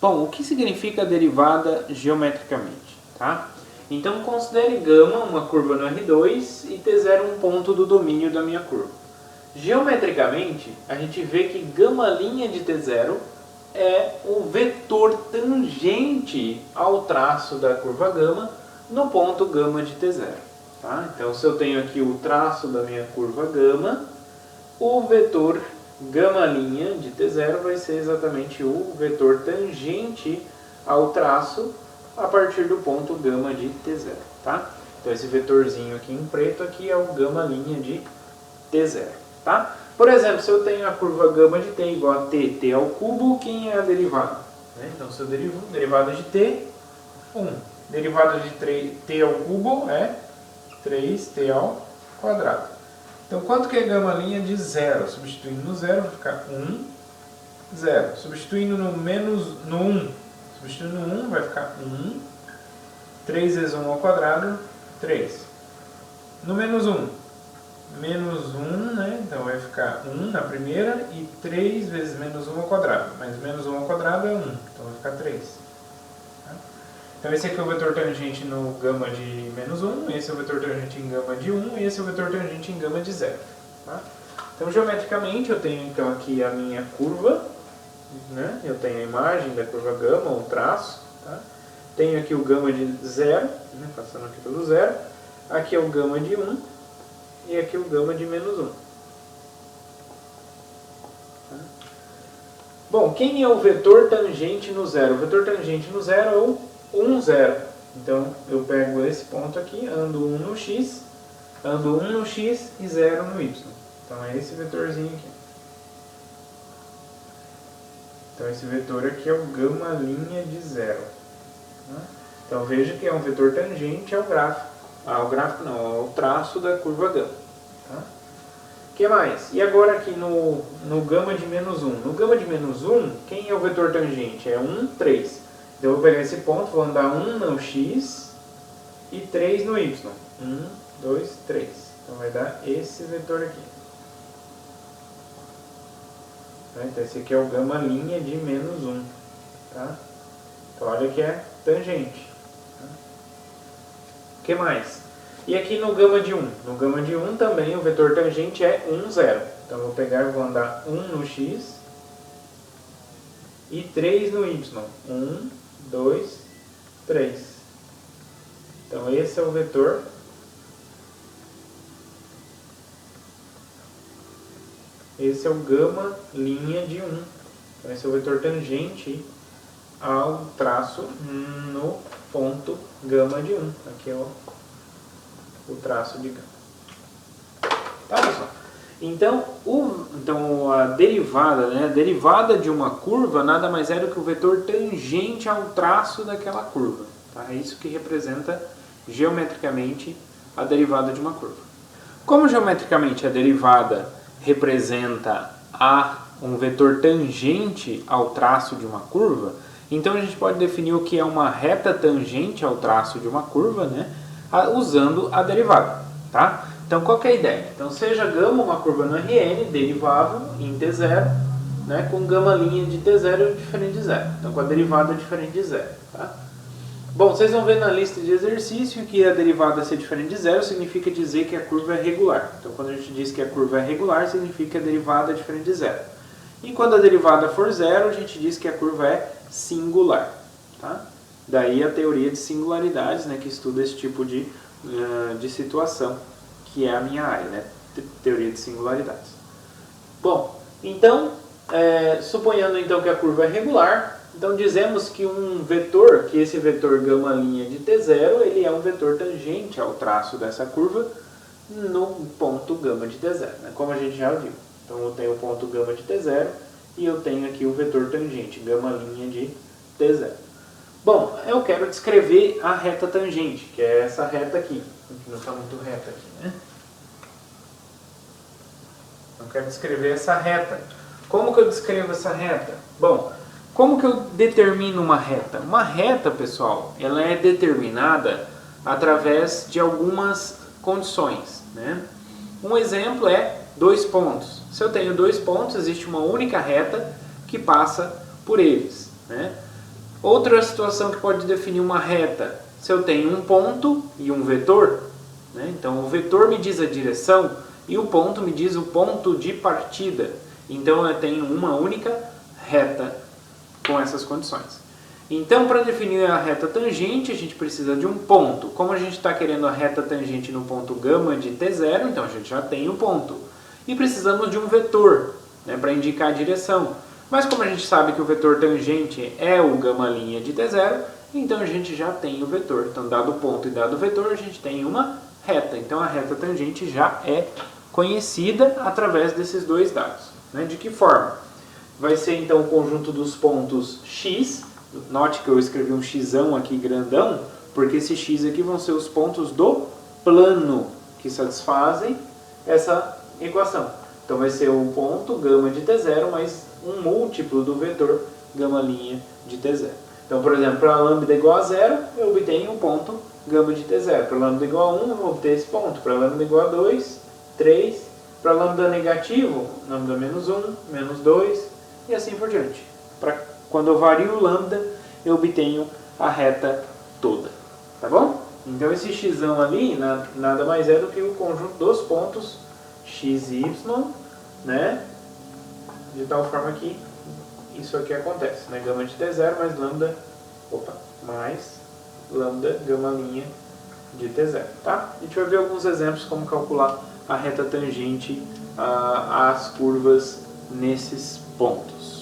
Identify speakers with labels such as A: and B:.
A: Bom, o que significa derivada geometricamente? Tá? Então, considere γ uma curva no R2 e T0 um ponto do domínio da minha curva. Geometricamente, a gente vê que γ' de T0 é o vetor tangente ao traço da curva γ no ponto γ de T0. Tá? Então, se eu tenho aqui o traço da minha curva γ, o vetor γ' de T0 vai ser exatamente o vetor tangente ao traço a partir do ponto γ de T0. Tá? Então, esse vetorzinho aqui em preto aqui é o γ' de T0. Tá? Por exemplo, se eu tenho a curva γ de t igual a t ao cubo, quem é a derivada? Então, se eu derivo derivada de t, 1. Derivada de t ao cubo é 3t ao quadrado. Então, quanto que é γ' de 0? Substituindo no 0, vai ficar 1, 0. Substituindo no 1, substituindo no 1, vai ficar 1. 3 vezes 1 ao quadrado, 3. No menos 1, menos 1, né? Então vai ficar 1 na primeira e 3 vezes menos 1 ao quadrado. Mas menos 1 ao quadrado é 1, então vai ficar 3. Tá? Então esse aqui é o vetor tangente no γ de menos 1, esse é o vetor tangente em γ de 1 e esse é o vetor tangente em γ de 0. Tá? Então geometricamente eu tenho então aqui a minha curva, né? Eu tenho a imagem da curva γ, o traço. Tá? Tenho aqui o γ de 0, né? Passando aqui pelo 0. Aqui é o γ de 1. E aqui o γ de menos 1. Bom, quem é o vetor tangente no 0? O vetor tangente no 0 é o 1, 0. Então, eu pego esse ponto aqui, ando 1 no x, ando 1 no x e 0 no y. Então, é esse vetorzinho aqui. Então, esse vetor aqui é o γ' de 0. Então, veja que é um vetor tangente ao gráfico. Ao gráfico não, ao traço da curva γ. Tá? O que mais? E agora aqui no γ de menos 1. No γ de menos 1, quem é o vetor tangente? É 1, 3. Então eu vou pegar esse ponto, vou andar 1 no x e 3 no y. 1, 2, 3. Então vai dar esse vetor aqui. Tá? Então esse aqui é o γ' de menos 1. Tá? Então olha que é tangente. O que mais? E aqui no γ de 1? No γ de 1 também o vetor tangente é 1, 0. Então eu vou pegar e vou andar 1 no x e 3 no y. 1, 2, 3. Então esse é o vetor esse é o γ' de 1. Então esse é o vetor tangente ao traço no ponto γ de 1. Aqui é o traço de γ. Tá, pessoal? Então, a derivada, né? A derivada de uma curva nada mais é do que o vetor tangente ao traço daquela curva. Tá? É isso que representa geometricamente a derivada de uma curva. Como geometricamente a derivada representa um vetor tangente ao traço de uma curva, então a gente pode definir o que é uma reta tangente ao traço de uma curva, né, usando a derivada. Tá? Então qual que é a ideia? Então seja γ uma curva no Rn, derivável em t0, né, com γ' de t0 diferente de 0. Então com a derivada diferente de 0. Tá? Bom, vocês vão ver na lista de exercício que a derivada ser diferente de 0 significa dizer que a curva é regular. Então quando a gente diz que a curva é regular, significa que a derivada é diferente de 0. E quando a derivada for 0, a gente diz que a curva é singular. Tá? Daí a teoria de singularidades, né, que estuda esse tipo de situação, que é a minha área, né? Teoria de singularidades. Bom, então, suponhando então que a curva é regular, então dizemos que que esse vetor γ' de t0, ele é um vetor tangente ao traço dessa curva no ponto γ de t0, né? Como a gente já viu. Então eu tenho o ponto γ de t0 e eu tenho aqui o vetor tangente, γ' de t0. Bom, eu quero descrever a reta tangente, que é essa reta aqui. Não está muito reta aqui, né? Eu quero descrever essa reta. Como que eu descrevo essa reta? Bom, como que eu determino uma reta? Uma reta, pessoal, ela é determinada através de algumas condições, né? Um exemplo é 2 pontos. Se eu tenho 2 pontos, existe uma única reta que passa por eles, né? Outra situação que pode definir uma reta, se eu tenho um ponto e um vetor, né? Então o vetor me diz a direção e o ponto me diz o ponto de partida. Então eu tenho uma única reta com essas condições. Então, para definir a reta tangente, a gente precisa de um ponto. Como a gente está querendo a reta tangente no ponto γ de t0, então a gente já tem o ponto. E precisamos de um vetor, né, para indicar a direção. Mas como a gente sabe que o vetor tangente é o γ' de t0, então a gente já tem o vetor. Então, dado o ponto e dado o vetor, a gente tem uma reta. Então, a reta tangente já é conhecida através desses dois dados. Né? De que forma? Vai ser, então, o conjunto dos pontos x. Note que eu escrevi um xão aqui grandão, porque esse x aqui vão ser os pontos do plano que satisfazem essa equação. Então vai ser o ponto γ de t0 mais um múltiplo do vetor γ' de t0. Então, por exemplo, para lambda igual a 0, eu obtenho o ponto γ de t0. Para lambda igual a 1, eu vou obter esse ponto. Para lambda igual a 2, 3. Para lambda negativo, lambda menos 1, menos 2 e assim por diante. Quando eu vario o lambda, eu obtenho a reta toda. Tá bom? Então esse xão ali nada mais é do que o conjunto dos pontos x e y, né? De tal forma que isso aqui acontece, né? Γ de t0 mais lambda, mais lambda γ' de t0, tá? A gente vai ver alguns exemplos como calcular a reta tangente às curvas nesses pontos.